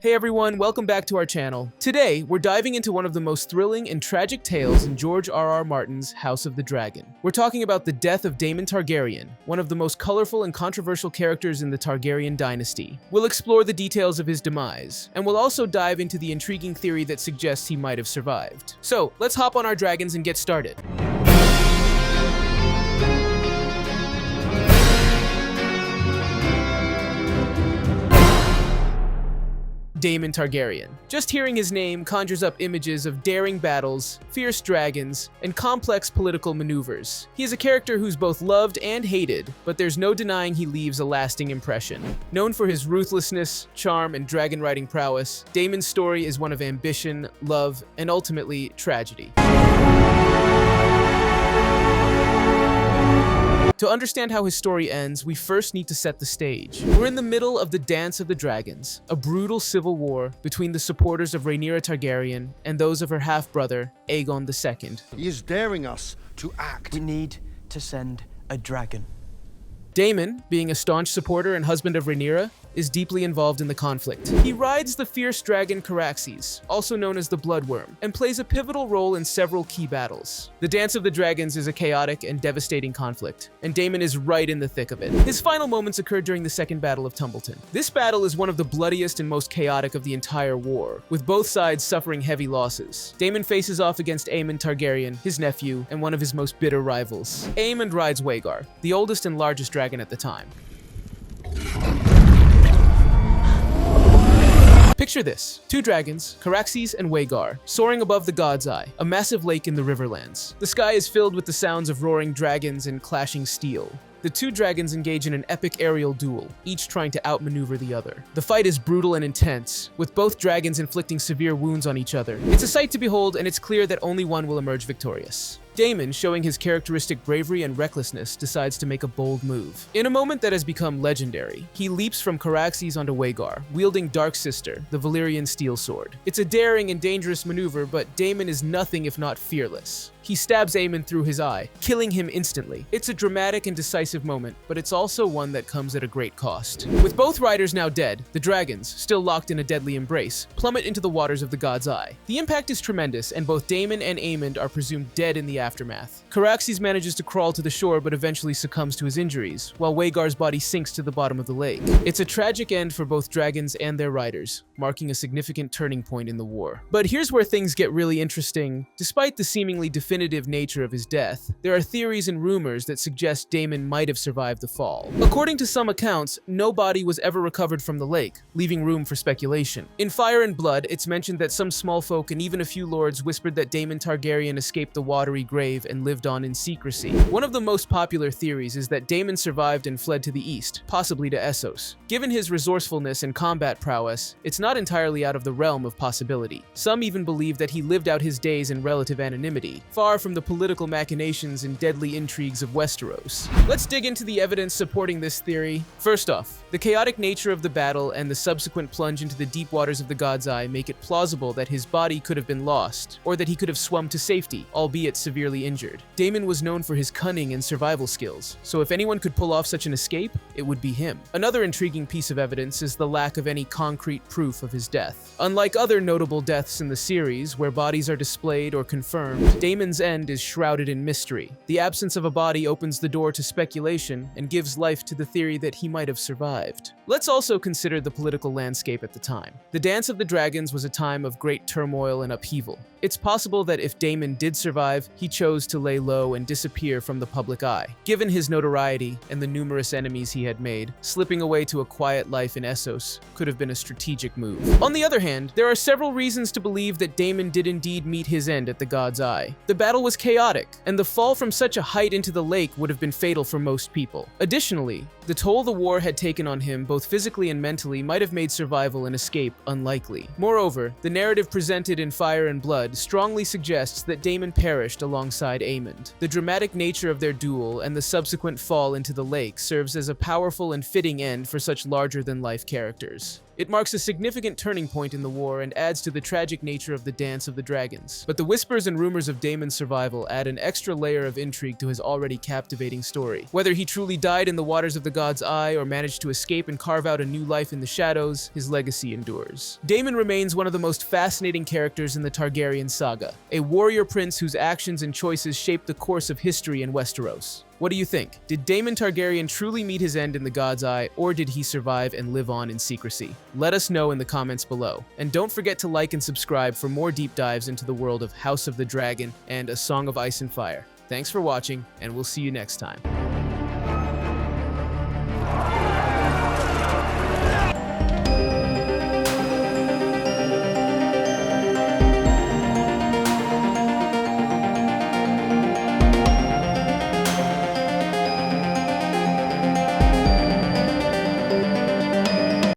Hey everyone, welcome back to our channel. Today, we're diving into one of the most thrilling and tragic tales in George R.R. Martin's House of the Dragon. We're talking about the death of Daemon Targaryen, one of the most colorful and controversial characters in the Targaryen dynasty. We'll explore the details of his demise, and we'll also dive into the intriguing theory that suggests he might have survived. So, let's hop on our dragons and get started. Daemon Targaryen. Just hearing his name conjures up images of daring battles, fierce dragons, and complex political maneuvers. He is a character who's both loved and hated, but there's no denying he leaves a lasting impression. Known for his ruthlessness, charm, and dragon-riding prowess, Daemon's story is one of ambition, love, and ultimately tragedy. To understand how his story ends, we first need to set the stage. We're in the middle of the Dance of the Dragons, a brutal civil war between the supporters of Rhaenyra Targaryen and those of her half-brother, Aemond II. He is daring us to act. We need to send a dragon. Daemon, being a staunch supporter and husband of Rhaenyra, is deeply involved in the conflict. He rides the fierce dragon Caraxes, also known as the Bloodworm, and plays a pivotal role in several key battles. The Dance of the Dragons is a chaotic and devastating conflict, and Daemon is right in the thick of it. His final moments occurred during the Second Battle of Tumbleton. This battle is one of the bloodiest and most chaotic of the entire war, with both sides suffering heavy losses. Daemon faces off against Aemond Targaryen, his nephew, and one of his most bitter rivals. Aemond rides Vhagar, the oldest and largest dragon at the time. Picture this: two dragons, Caraxes and Vhagar, soaring above the God's Eye, a massive lake in the Riverlands. The sky is filled with the sounds of roaring dragons and clashing steel. The two dragons engage in an epic aerial duel, each trying to outmaneuver the other. The fight is brutal and intense, with both dragons inflicting severe wounds on each other. It's a sight to behold, and it's clear that only one will emerge victorious. Daemon, showing his characteristic bravery and recklessness, decides to make a bold move. In a moment that has become legendary, he leaps from Caraxes onto Vhagar, wielding Dark Sister, the Valyrian steel sword. It's a daring and dangerous maneuver, but Daemon is nothing if not fearless. He stabs Aemond through his eye, killing him instantly. It's a dramatic and decisive moment, but it's also one that comes at a great cost. With both riders now dead, the dragons, still locked in a deadly embrace, plummet into the waters of the God's Eye. The impact is tremendous, and both Daemon and Aemond are presumed dead in the aftermath. Caraxes manages to crawl to the shore but eventually succumbs to his injuries, while Vhagar's body sinks to the bottom of the lake. It's a tragic end for both dragons and their riders, marking a significant turning point in the war. But here's where things get really interesting. Despite the seemingly definitive nature of his death, there are theories and rumors that suggest Daemon might have survived the fall. According to some accounts, no body was ever recovered from the lake, leaving room for speculation. In Fire and Blood, it's mentioned that some small folk and even a few lords whispered that Daemon Targaryen escaped the watery grave and lived on in secrecy. One of the most popular theories is that Daemon survived and fled to the east, possibly to Essos. Given his resourcefulness and combat prowess, it's not entirely out of the realm of possibility. Some even believe that he lived out his days in relative anonymity, far from the political machinations and deadly intrigues of Westeros. Let's dig into the evidence supporting this theory. First off, the chaotic nature of the battle and the subsequent plunge into the deep waters of the God's Eye make it plausible that his body could have been lost, or that he could have swum to safety, albeit severely injured. Daemon was known for his cunning and survival skills, so if anyone could pull off such an escape, it would be him. Another intriguing piece of evidence is the lack of any concrete proof of his death. Unlike other notable deaths in the series, where bodies are displayed or confirmed, Daemon's end is shrouded in mystery. The absence of a body opens the door to speculation and gives life to the theory that he might have survived. Let's also consider the political landscape at the time. The Dance of the Dragons was a time of great turmoil and upheaval. It's possible that if Daemon did survive, he chose to lay low and disappear from the public eye. Given his notoriety and the numerous enemies he had made, slipping away to a quiet life in Essos could have been a strategic move. On the other hand, there are several reasons to believe that Daemon did indeed meet his end at the God's Eye. The battle was chaotic, and the fall from such a height into the lake would have been fatal for most people. Additionally, the toll the war had taken on him both physically and mentally might have made survival and escape unlikely. Moreover, the narrative presented in Fire and Blood strongly suggests that Daemon perished alongside Aemond. The dramatic nature of their duel and the subsequent fall into the lake serves as a powerful and fitting end for such larger-than-life characters. It marks a significant turning point in the war and adds to the tragic nature of the Dance of the Dragons. But the whispers and rumors of Daemon's survival add an extra layer of intrigue to his already captivating story. Whether he truly died in the waters of the God's Eye or managed to escape and carve out a new life in the shadows, his legacy endures. Daemon remains one of the most fascinating characters in the Targaryen saga, a warrior prince whose actions and choices shaped the course of history in Westeros. What do you think? Did Daemon Targaryen truly meet his end in the God's Eye, or did he survive and live on in secrecy? Let us know in the comments below. And don't forget to like and subscribe for more deep dives into the world of House of the Dragon and A Song of Ice and Fire. Thanks for watching, and we'll see you next time.